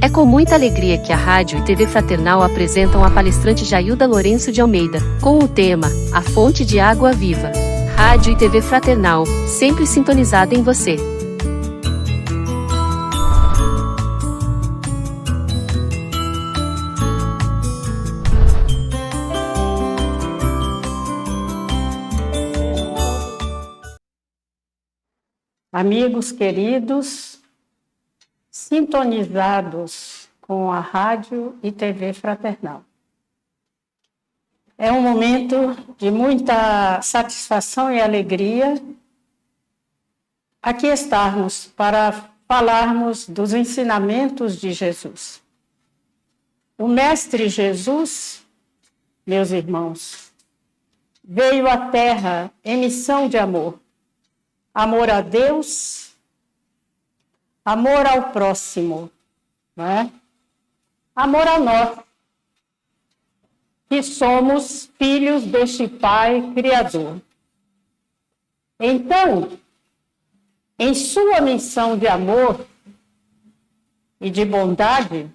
É com muita alegria que a Rádio e TV Fraternal apresentam a palestrante Jailda Lourenço de Almeida, com o tema A Fonte de Água Viva. Rádio e TV Fraternal, sempre sintonizada em você. Amigos queridos, sintonizados com a Rádio e TV Fraternal. É um momento de muita satisfação e alegria aqui estarmos para falarmos dos ensinamentos de Jesus. O Mestre Jesus, meus irmãos, veio à Terra em missão de amor. Amor a Deus, amor ao próximo, né? Amor a nós, que somos filhos deste Pai Criador. Então, em sua missão de amor e de bondade,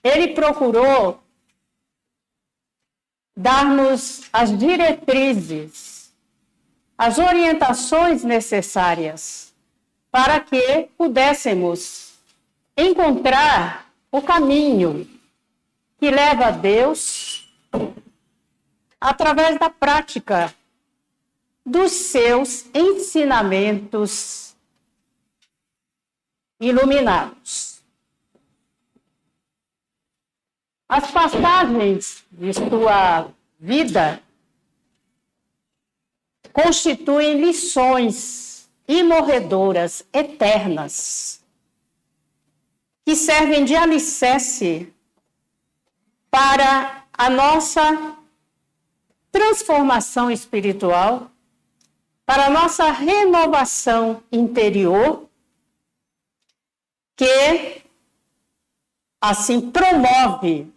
ele procurou dar-nos as diretrizes, as orientações necessárias para que pudéssemos encontrar o caminho que leva a Deus através da prática dos seus ensinamentos iluminados. As passagens de sua vida constituem lições imorredoras, eternas, que servem de alicerce para a nossa transformação espiritual, para a nossa renovação interior, que assim promove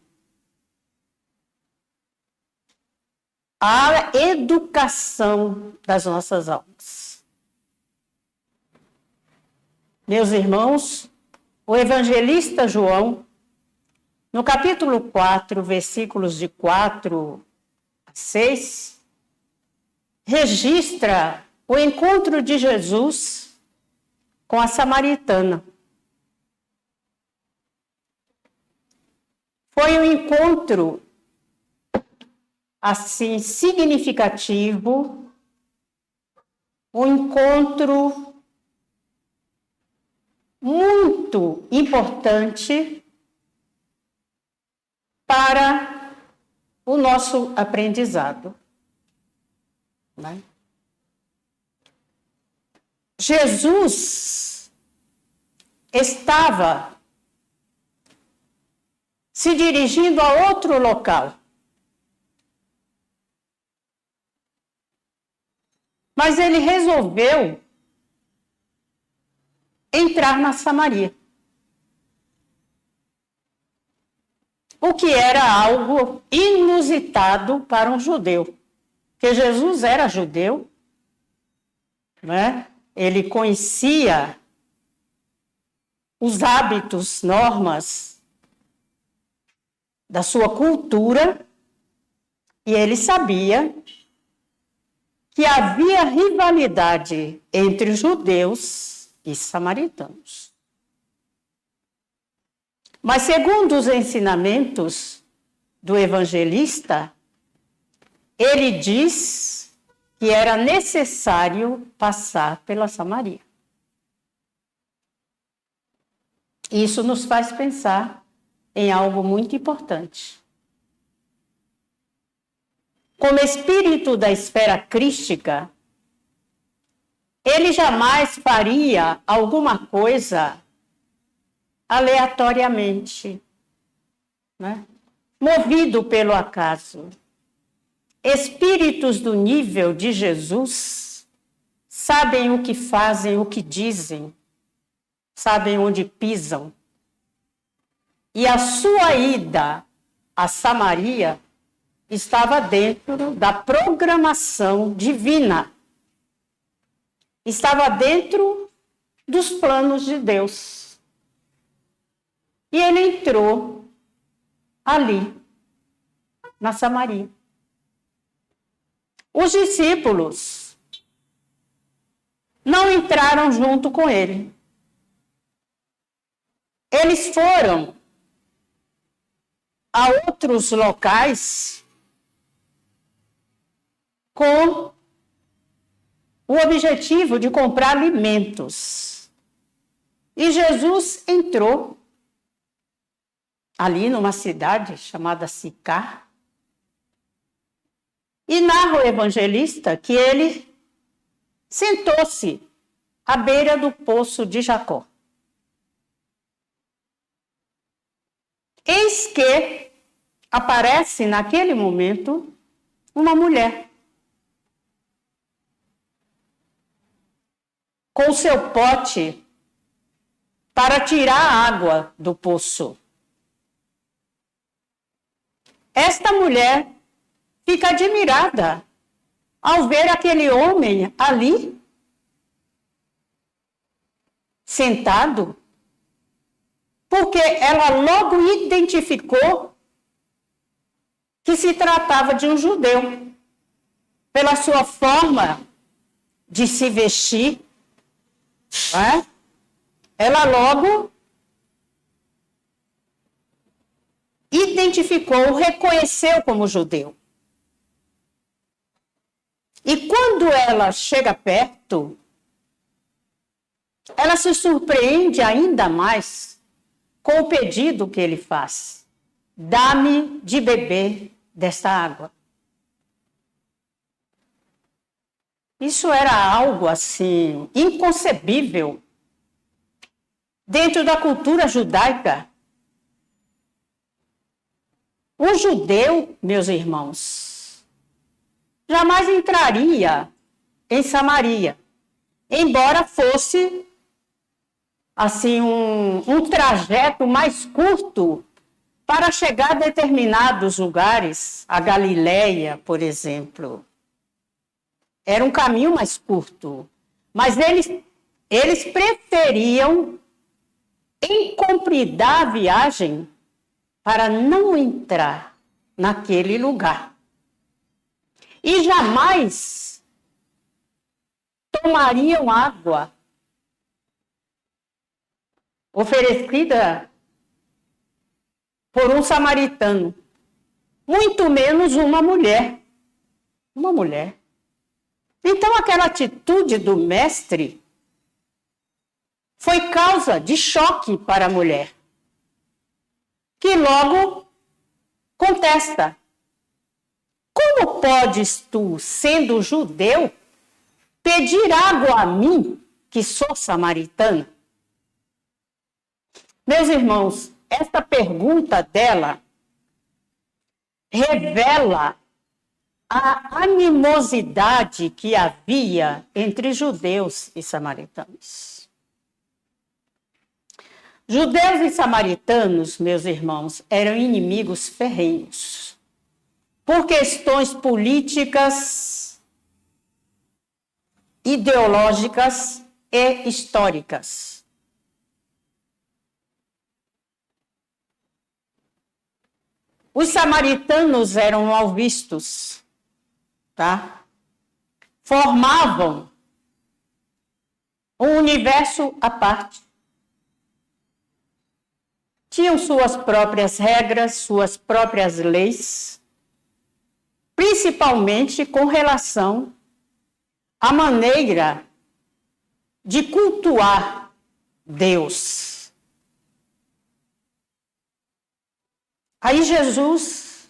a educação das nossas almas. Meus irmãos, o evangelista João, no capítulo 4, versículos de 4 a 6, registra o encontro de Jesus com a samaritana. Foi um encontro assim significativo, um encontro muito importante para o nosso aprendizado, né? Jesus estava se dirigindo a outro local. Mas ele resolveu entrar na Samaria. O que era algo inusitado para um judeu. Porque Jesus era judeu, né? Ele conhecia os hábitos, normas da sua cultura, e ele sabia que havia rivalidade entre judeus e samaritanos. Mas, segundo os ensinamentos do evangelista, ele diz que era necessário passar pela Samaria. Isso nos faz pensar em algo muito importante. Como espírito da esfera crística, ele jamais faria alguma coisa aleatoriamente, né? Movido pelo acaso. Espíritos do nível de Jesus sabem o que fazem, o que dizem, sabem onde pisam. E a sua ida a Samaria estava dentro da programação divina. Estava dentro dos planos de Deus. E ele entrou ali, na Samaria. Os discípulos não entraram junto com ele. Eles foram a outros locais com o objetivo de comprar alimentos. E Jesus entrou ali numa cidade chamada Sicar. E narra o evangelista que ele sentou-se à beira do poço de Jacó. Eis que aparece naquele momento uma mulher com seu pote para tirar a água do poço. Esta mulher fica admirada ao ver aquele homem ali, sentado, porque ela logo identificou que se tratava de um judeu, pela sua forma de se vestir, não é? Ela logo identificou, reconheceu como judeu. E quando ela chega perto, ela se surpreende ainda mais com o pedido que ele faz. Dá-me de beber desta água. Isso era algo assim inconcebível dentro da cultura judaica. Um judeu, meus irmãos, jamais entraria em Samaria, embora fosse assim um trajeto mais curto para chegar a determinados lugares, a Galileia, por exemplo. Era um caminho mais curto, mas eles preferiam encompridar a viagem para não entrar naquele lugar. E jamais tomariam água oferecida por um samaritano, muito menos uma mulher. Uma mulher. Então, aquela atitude do mestre foi causa de choque para a mulher, que logo contesta. Como podes tu, sendo judeu, pedir água a mim, que sou samaritano? Meus irmãos, esta pergunta dela revela a animosidade que havia entre judeus e samaritanos. Judeus e samaritanos, meus irmãos, eram inimigos ferrenhos por questões políticas, ideológicas e históricas. Os samaritanos eram mal vistos, tá? Formavam um universo à parte. Tinham suas próprias regras, suas próprias leis, principalmente com relação à maneira de cultuar Deus. Aí Jesus,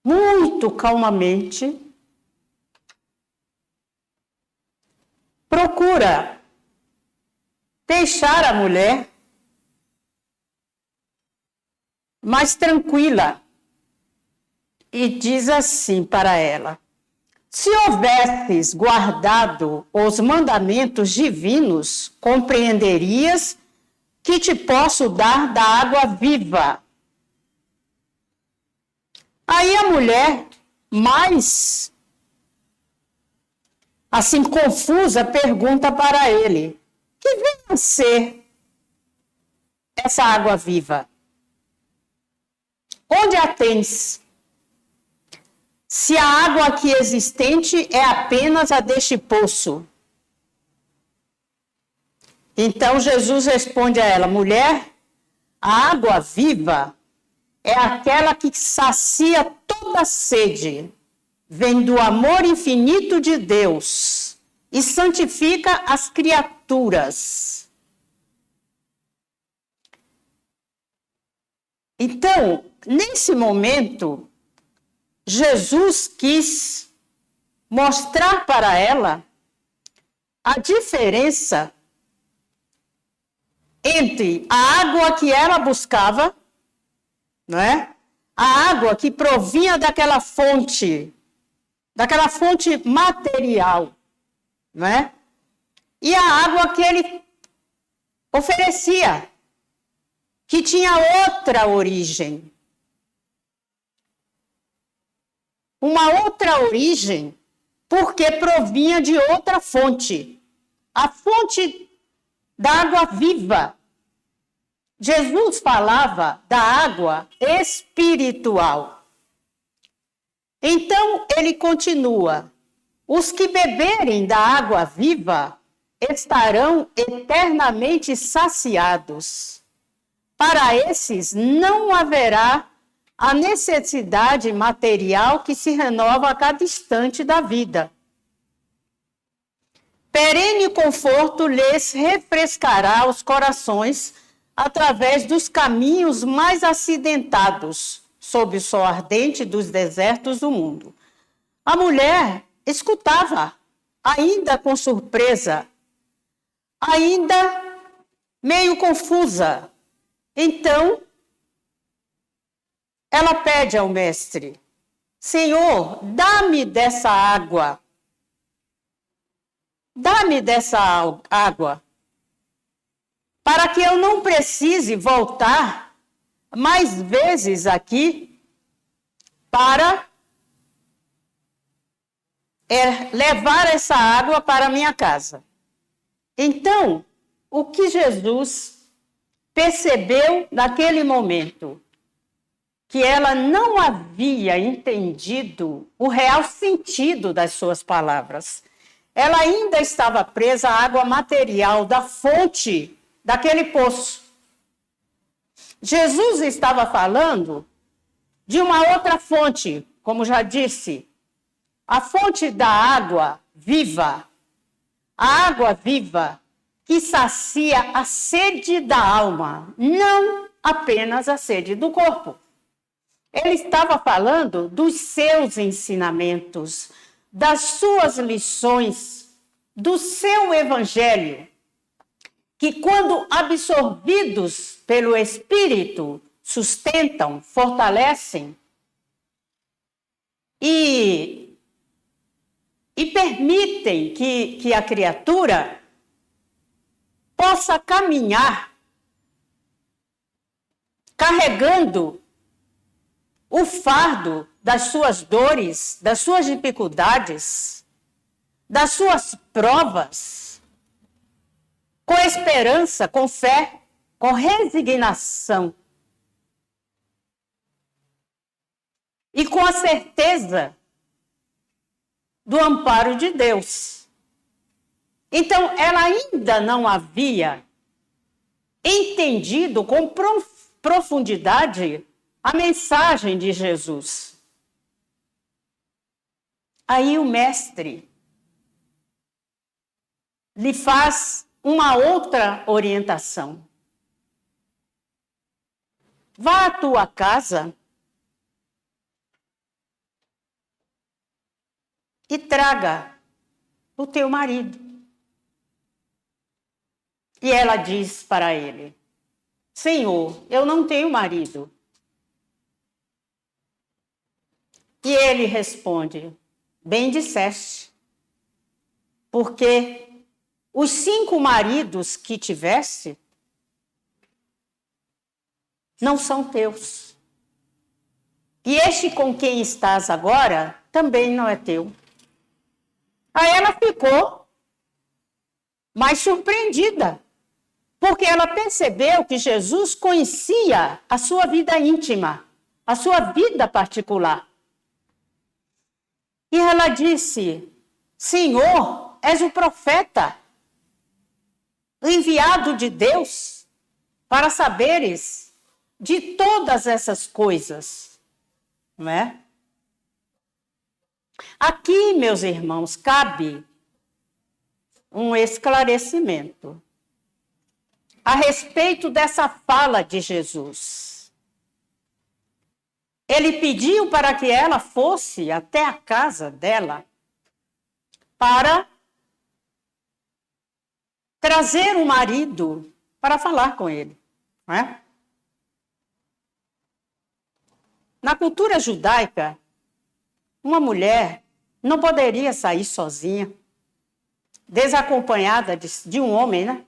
muito calmamente, procura deixar a mulher mais tranquila e diz assim para ela: se houvesses guardado os mandamentos divinos, compreenderias que te posso dar da água viva. Aí a mulher, mais assim confusa, pergunta para ele: que vem a ser essa água viva? Onde a tens? Se a água aqui existente é apenas a deste poço. Então Jesus responde a ela: mulher, a água viva é aquela que sacia toda sede, vem do amor infinito de Deus e santifica as criaturas. Então, nesse momento, Jesus quis mostrar para ela a diferença entre a água que ela buscava, não é? A água que provinha daquela fonte material, não é? E a água que ele oferecia, que tinha outra origem. Uma outra origem, porque provinha de outra fonte. A fonte da água viva. Jesus falava da água espiritual. Então, ele continua: os que beberem da água viva estarão eternamente saciados. Para esses não haverá a necessidade material que se renova a cada instante da vida. Perene conforto lhes refrescará os corações através dos caminhos mais acidentados, sob o sol ardente dos desertos do mundo. A mulher escutava, ainda com surpresa, ainda meio confusa. Então, ela pede ao mestre: Senhor, dá-me dessa água. Dá-me dessa água, para que eu não precise voltar mais vezes aqui para levar essa água para a minha casa. Então, o que Jesus percebeu naquele momento? Que ela não havia entendido o real sentido das suas palavras. Ela ainda estava presa à água material da fonte daquele poço. Jesus estava falando de uma outra fonte, como já disse, a fonte da água viva. A água viva que sacia a sede da alma, não apenas a sede do corpo. Ele estava falando dos seus ensinamentos, das suas lições, do seu evangelho, que quando absorvidos pelo Espírito, sustentam, fortalecem e permitem que a criatura possa caminhar carregando o fardo das suas dores, das suas dificuldades, das suas provas, com esperança, com fé, com resignação e com a certeza do amparo de Deus. Então, ela ainda não havia entendido com profundidade a mensagem de Jesus. Aí o mestre lhe faz uma outra orientação. Vá à tua casa e traga o teu marido. E ela diz para ele: Senhor, eu não tenho marido. E ele responde: bem disseste, porque os 5 maridos que tiveste não são teus. E este com quem estás agora também não é teu. Aí ela ficou mais surpreendida. Porque ela percebeu que Jesus conhecia a sua vida íntima, a sua vida particular. E ela disse: Senhor, és o profeta, enviado de Deus, para saberes de todas essas coisas, não é? Aqui, meus irmãos, cabe um esclarecimento a respeito dessa fala de Jesus. Ele pediu para que ela fosse até a casa dela para trazer o marido para falar com ele, não é? Na cultura judaica, uma mulher não poderia sair sozinha, desacompanhada de um homem, né?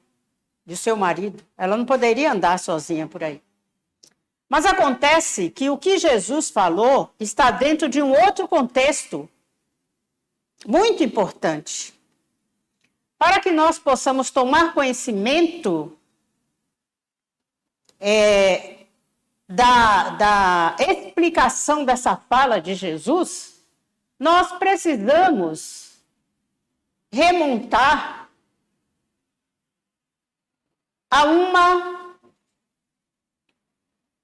De seu marido. Ela não poderia andar sozinha por aí. Mas acontece que o que Jesus falou está dentro de um outro contexto muito importante. Para que nós possamos tomar conhecimento da explicação dessa fala de Jesus, nós precisamos remontar a uma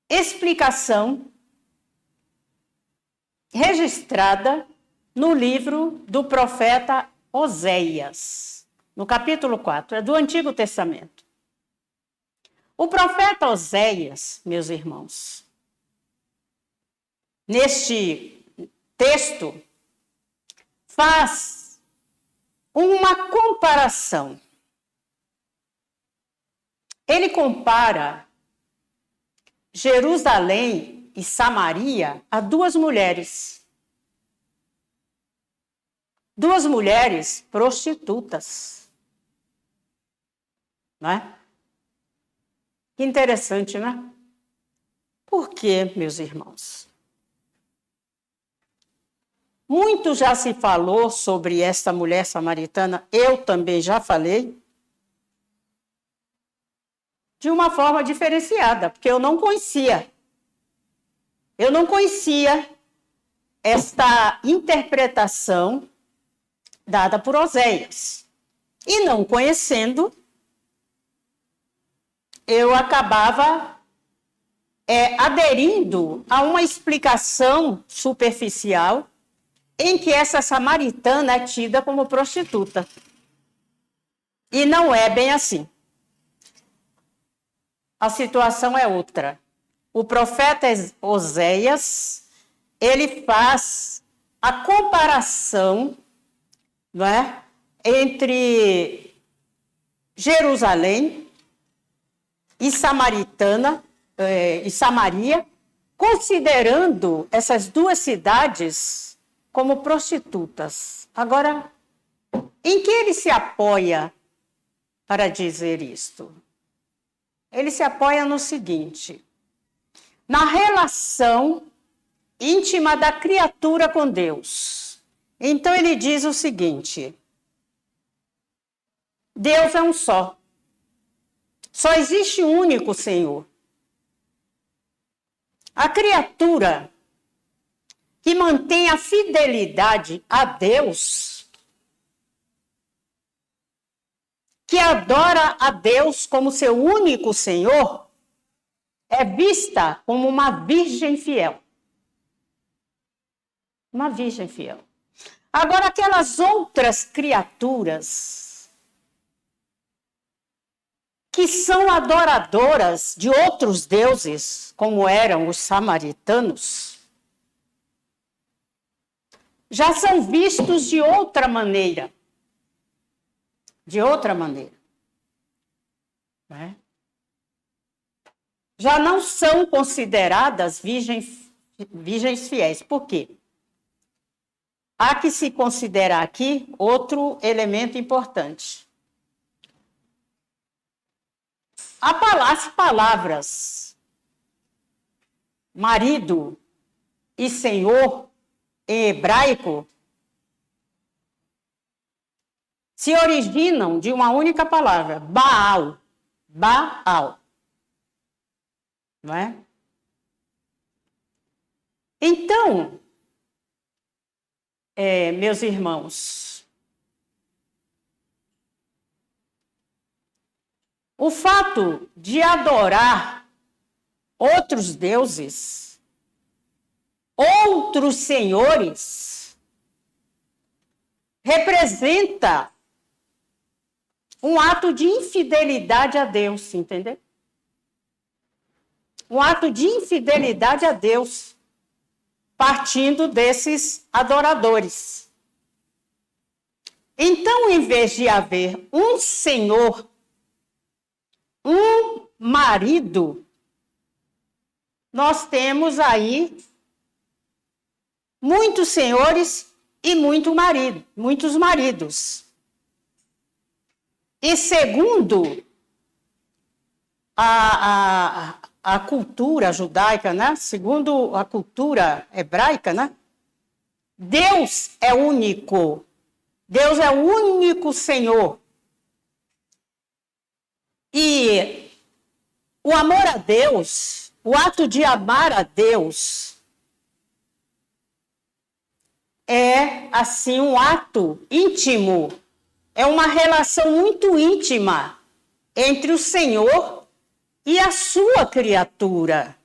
explicação registrada no livro do profeta Oséias, no capítulo 4, é do Antigo Testamento. O profeta Oséias, meus irmãos, neste texto, faz uma comparação. Ele compara Jerusalém e Samaria a duas mulheres. Duas mulheres prostitutas. Não é? Que interessante, né? Por quê, meus irmãos? Muito já se falou sobre esta mulher samaritana, eu também já falei, de uma forma diferenciada, porque eu não conhecia. Eu não conhecia esta interpretação dada por Oséias. E não conhecendo, eu acabava aderindo a uma explicação superficial em que essa samaritana é tida como prostituta. E não é bem assim. A situação é outra. O profeta Oséias, ele faz a comparação, não é, entre Jerusalém e Samaria, considerando essas duas cidades como prostitutas. Agora, em que ele se apoia para dizer isto? Ele se apoia no seguinte: na relação íntima da criatura com Deus. Então ele diz o seguinte: Deus é um só. Só existe um único Senhor. A criatura que mantém a fidelidade a Deus, que adora a Deus como seu único Senhor, é vista como uma virgem fiel. Uma virgem fiel. Agora, aquelas outras criaturas que são adoradoras de outros deuses, como eram os samaritanos, já são vistos de outra maneira. De outra maneira. Né? Já não são consideradas virgens fiéis. Por quê? Há que se considerar aqui outro elemento importante. As palavras marido e senhor em hebraico se originam de uma única palavra, Baal. Baal. Não é? Então, meus irmãos, o fato de adorar outros deuses, outros senhores, representa um ato de infidelidade a Deus, entendeu? Um ato de infidelidade a Deus, partindo desses adoradores. Então, em vez de haver um senhor, um marido, nós temos aí muitos senhores e muitos maridos. E segundo a cultura judaica, né? Segundo a cultura hebraica, né? Deus é único. Deus é o único Senhor. E o amor a Deus, o ato de amar a Deus, é, assim, um ato íntimo. É uma relação muito íntima entre o Senhor e a sua criatura.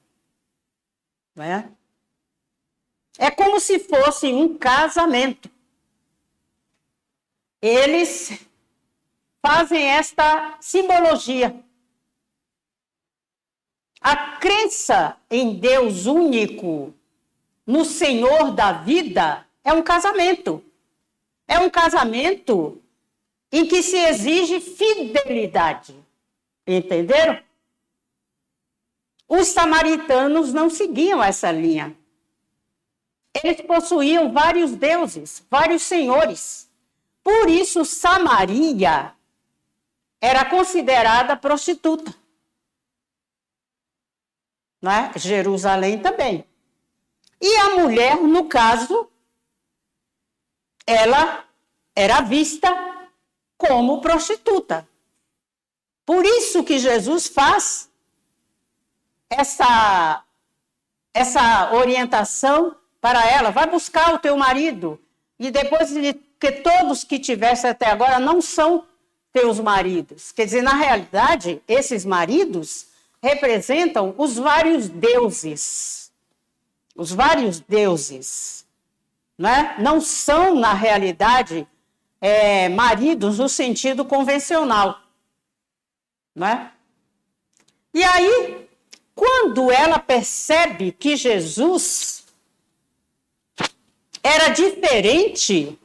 Não é? É como se fosse um casamento. Eles fazem esta simbologia. A crença em Deus único, no Senhor da vida, é um casamento. É um casamento em que se exige fidelidade. Entenderam? Os samaritanos não seguiam essa linha. Eles possuíam vários deuses, vários senhores. Por isso, Samaria era considerada prostituta. Não é? Jerusalém também. E a mulher, no caso, ela era vista como prostituta. Por isso que Jesus faz essa orientação para ela. Vai buscar o teu marido. E depois que todos que tivessem até agora não são teus maridos. Quer dizer, na realidade, esses maridos representam os vários deuses. Os vários deuses. Né? Não são, na realidade, maridos no sentido convencional. Né? E aí, quando ela percebe que Jesus era diferente,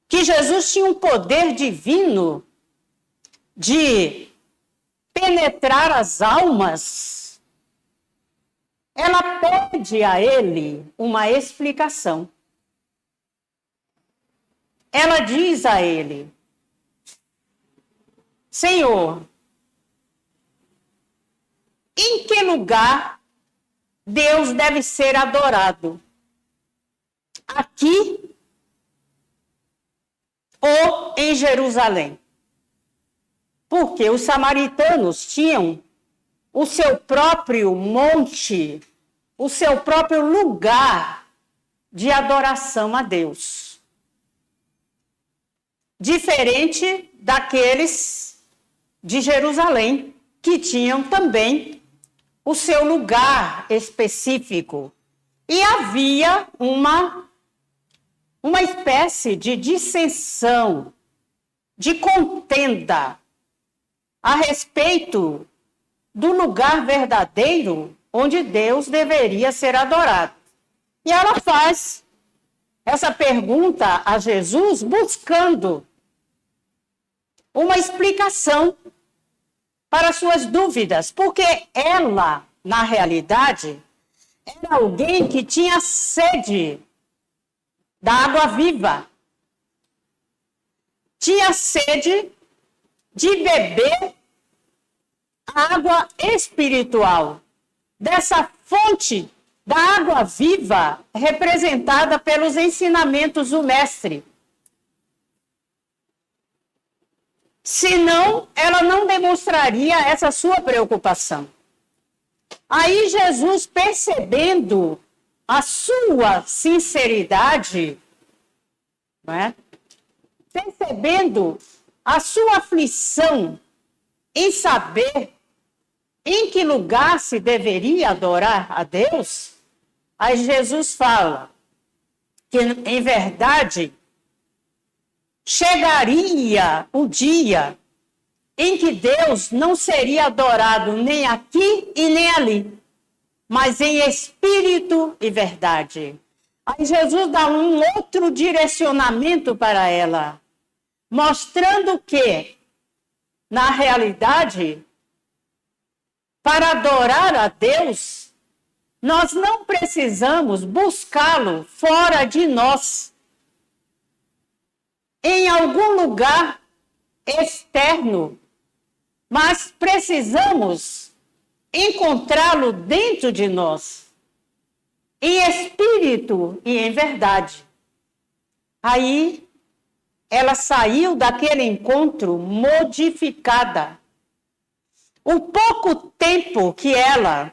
que Jesus tinha um poder divino de penetrar as almas, ela pede a ele uma explicação. Ela diz a ele: Senhor, em que lugar Deus deve ser adorado? Aqui ou em Jerusalém? Porque os samaritanos tinham o seu próprio monte, o seu próprio lugar de adoração a Deus. Diferente daqueles de Jerusalém, que tinham também o seu lugar específico. E havia uma espécie de dissensão, de contenda a respeito do lugar verdadeiro onde Deus deveria ser adorado. E ela faz essa pergunta a Jesus buscando uma explicação para suas dúvidas, porque ela, na realidade, era alguém que tinha sede da água viva. Tinha sede de beber a água espiritual, dessa fonte da água viva representada pelos ensinamentos do Mestre. Senão, ela não demonstraria essa sua preocupação. Aí Jesus, percebendo a sua sinceridade, não é? Percebendo a sua aflição em saber em que lugar se deveria adorar a Deus, aí Jesus fala que, em verdade, chegaria o dia em que Deus não seria adorado nem aqui e nem ali, mas em espírito e verdade. Aí Jesus dá um outro direcionamento para ela, mostrando que, na realidade, para adorar a Deus, nós não precisamos buscá-lo fora de nós, em algum lugar externo, mas precisamos encontrá-lo dentro de nós, em espírito e em verdade. Aí, ela saiu daquele encontro modificada. O pouco tempo que ela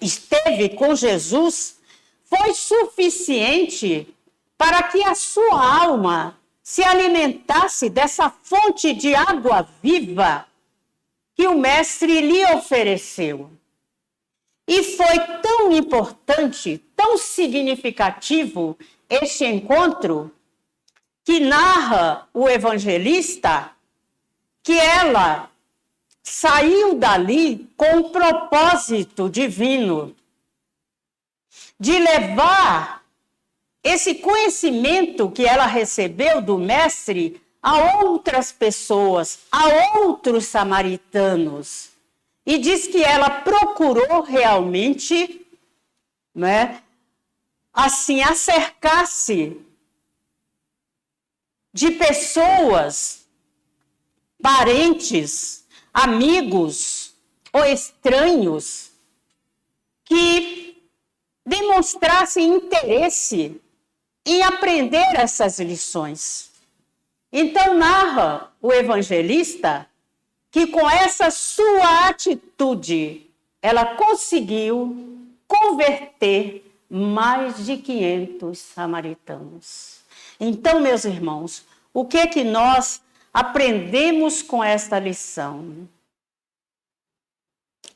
esteve com Jesus foi suficiente para que a sua alma se alimentasse dessa fonte de água viva que o Mestre lhe ofereceu. E foi tão importante, tão significativo este encontro, que narra o evangelista que ela saiu dali com um propósito divino de levar esse conhecimento que ela recebeu do Mestre a outras pessoas, a outros samaritanos. E diz que ela procurou realmente, né, assim, acercar-se de pessoas, parentes, amigos ou estranhos que demonstrassem interesse em aprender essas lições. Então, narra o evangelista que com essa sua atitude, ela conseguiu converter mais de 500 samaritanos. Então, meus irmãos, o que é que nós aprendemos com esta lição?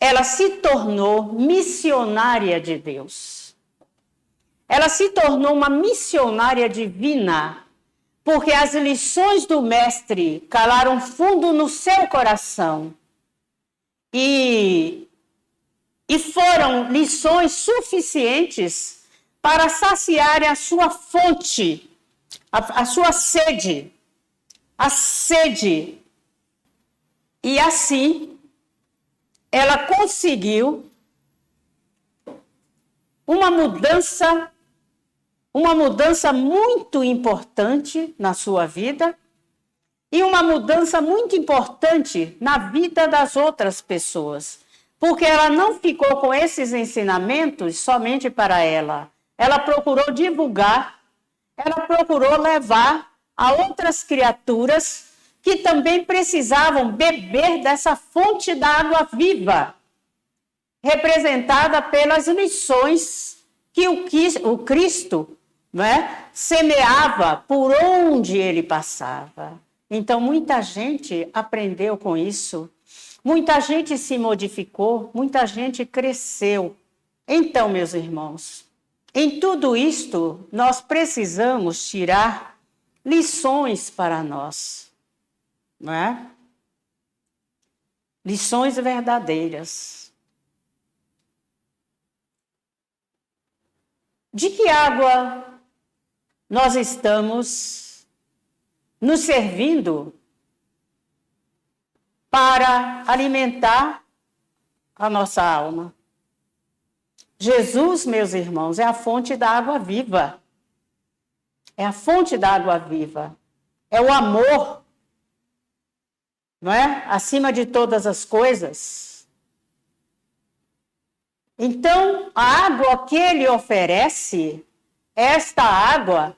Ela se tornou missionária de Deus. Ela se tornou uma missionária divina, porque as lições do Mestre calaram fundo no seu coração. E foram lições suficientes para saciarem a sua fonte, a sua sede, a sede. E assim, ela conseguiu uma mudança muito importante na sua vida e uma mudança muito importante na vida das outras pessoas, porque ela não ficou com esses ensinamentos somente para ela. Ela procurou divulgar, ela procurou levar a outras criaturas que também precisavam beber dessa fonte da água viva, representada pelas lições que o Cristo, né, semeava por onde ele passava. Então, muita gente aprendeu com isso, muita gente se modificou, muita gente cresceu. Então, meus irmãos, em tudo isto, nós precisamos tirar lições para nós, não é? Lições verdadeiras. De que água nós estamos nos servindo para alimentar a nossa alma? Jesus, meus irmãos, é a fonte da água viva. É a fonte da água viva. É o amor, não é? Acima de todas as coisas. Então, a água que ele oferece, esta água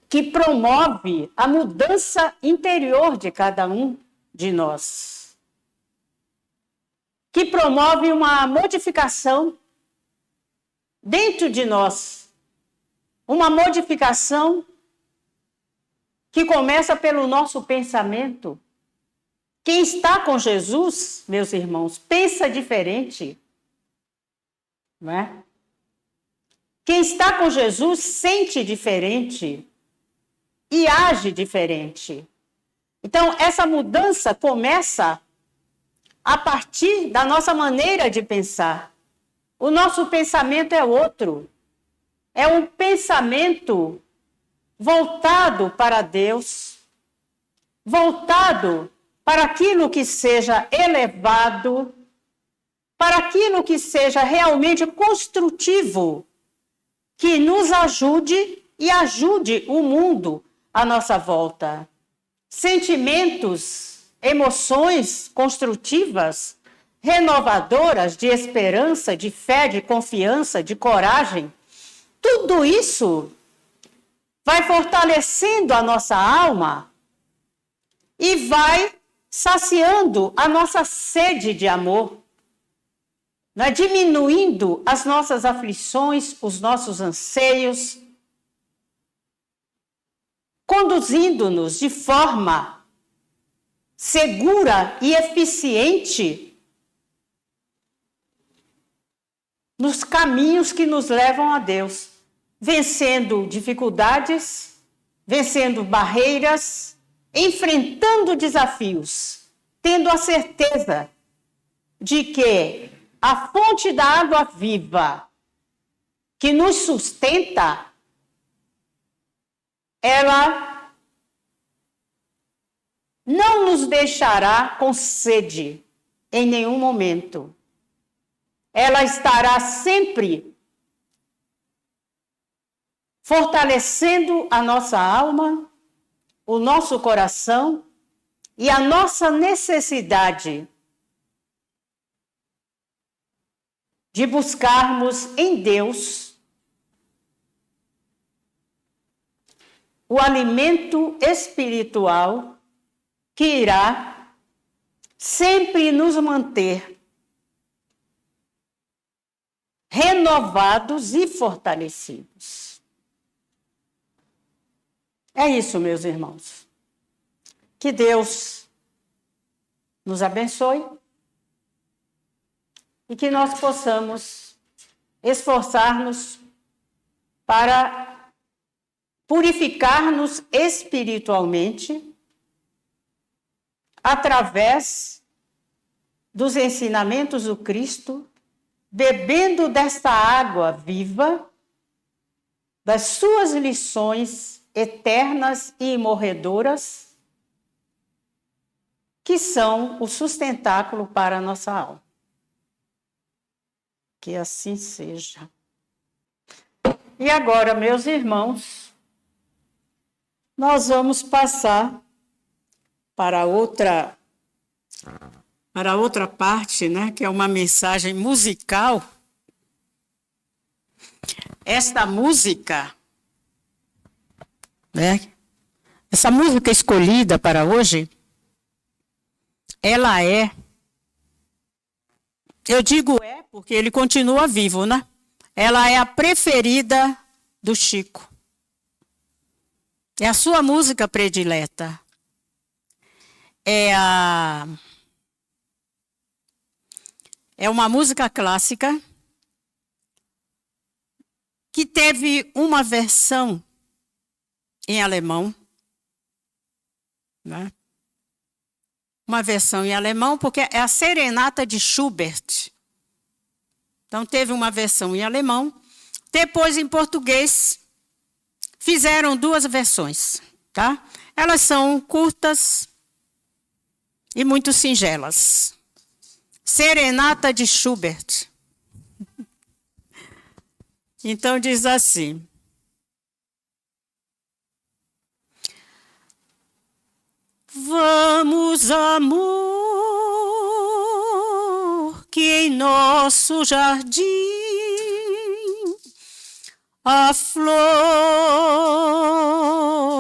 que promove a mudança interior de cada um de nós, que promove uma modificação dentro de nós, uma modificação que começa pelo nosso pensamento. Quem está com Jesus, meus irmãos, pensa diferente, não é? Quem está com Jesus sente diferente e age diferente. Então, essa mudança começa a partir da nossa maneira de pensar. O nosso pensamento é outro. É um pensamento voltado para Deus, voltado para aquilo que seja elevado, para aquilo que seja realmente construtivo, que nos ajude e ajude o mundo à nossa volta. Sentimentos, emoções construtivas, renovadoras, de esperança, de fé, de confiança, de coragem, tudo isso vai fortalecendo a nossa alma e vai saciando a nossa sede de amor, né? Diminuindo as nossas aflições, os nossos anseios, conduzindo-nos de forma segura e eficiente nos caminhos que nos levam a Deus, vencendo dificuldades, vencendo barreiras, enfrentando desafios, tendo a certeza de que a fonte da água viva que nos sustenta, ela não nos deixará com sede em nenhum momento. Ela estará sempre fortalecendo a nossa alma, o nosso coração e a nossa necessidade de buscarmos em Deus o alimento espiritual que irá sempre nos manter renovados e fortalecidos. É isso, meus irmãos. Que Deus nos abençoe e que nós possamos esforçar-nos para purificar-nos espiritualmente através dos ensinamentos do Cristo, bebendo desta água viva, das suas lições eternas e imorredoras, que são o sustentáculo para a nossa alma. Que assim seja. E agora, meus irmãos, nós vamos passar para outra parte, né, que é uma mensagem musical. Esta música, né, essa música escolhida para hoje, ela é, eu digo porque ele continua vivo, né? Ela é a preferida do Chico. É a sua música predileta. É uma música clássica que teve uma versão em alemão, né? Uma versão em alemão, porque é a Serenata de Schubert. Então, teve uma versão em alemão. Depois, em português, fizeram duas versões, tá? Elas são curtas e muito singelas. Serenata de Schubert. Então, diz assim: vamos, amor, que em nosso jardim A flor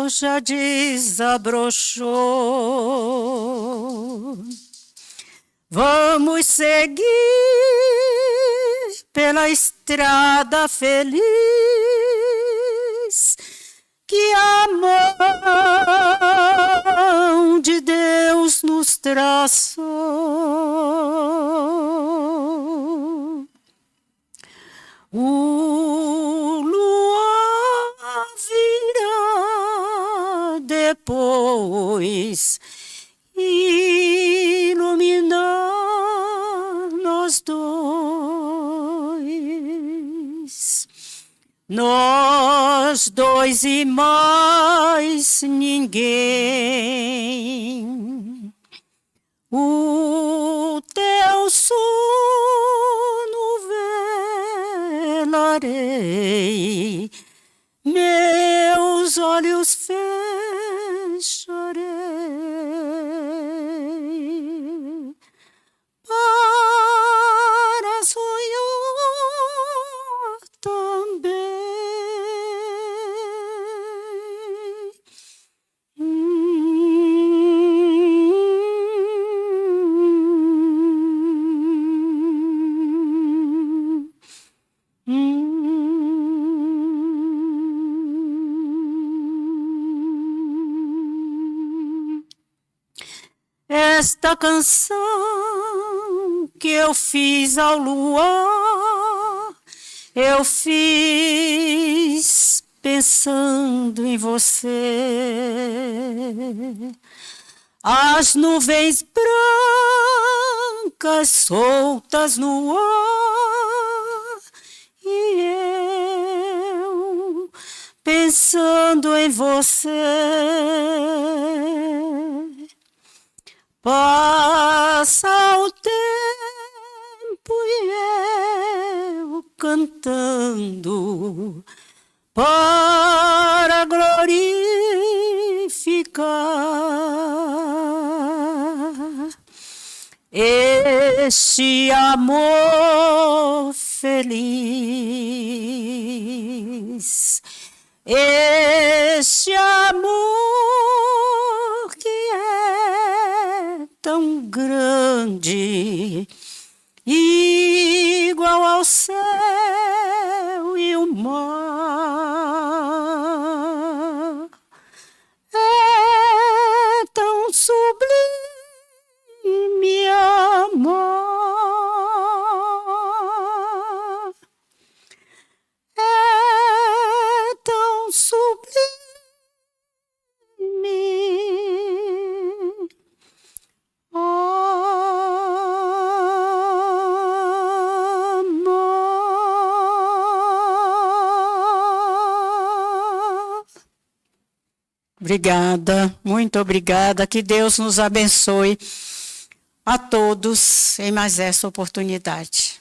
já desabrochou. Vamos seguir pela estrada feliz que a mão de Deus nos traçou. O luar virá depois iluminar nós dois e mais ninguém. O teu sono velarei, meus olhos fecharei para sonhar também. Esta canção que eu fiz ao luar, eu fiz pensando em você. As nuvens brancas soltas no ar e eu pensando em você. Passa o tempo e eu cantando para glorificar este amor feliz, este amor que é tão grande, igual ao céu e o mar. É tão sublime amor. É tão sublime Obrigada, muito obrigada. Que Deus nos abençoe a todos em mais essa oportunidade.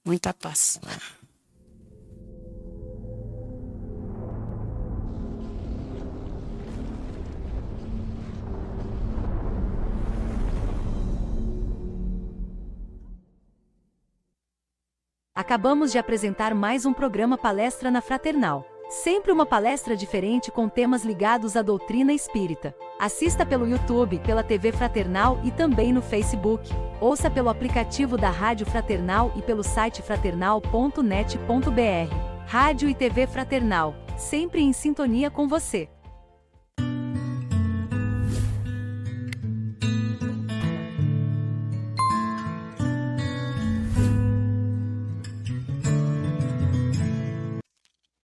Muita paz. Acabamos de apresentar mais um programa Palestra na Fraternal. Sempre uma palestra diferente com temas ligados à doutrina espírita. Assista pelo YouTube, pela TV Fraternal e também no Facebook. Ouça pelo aplicativo da Rádio Fraternal e pelo site fraternal.net.br. Rádio e TV Fraternal, sempre em sintonia com você.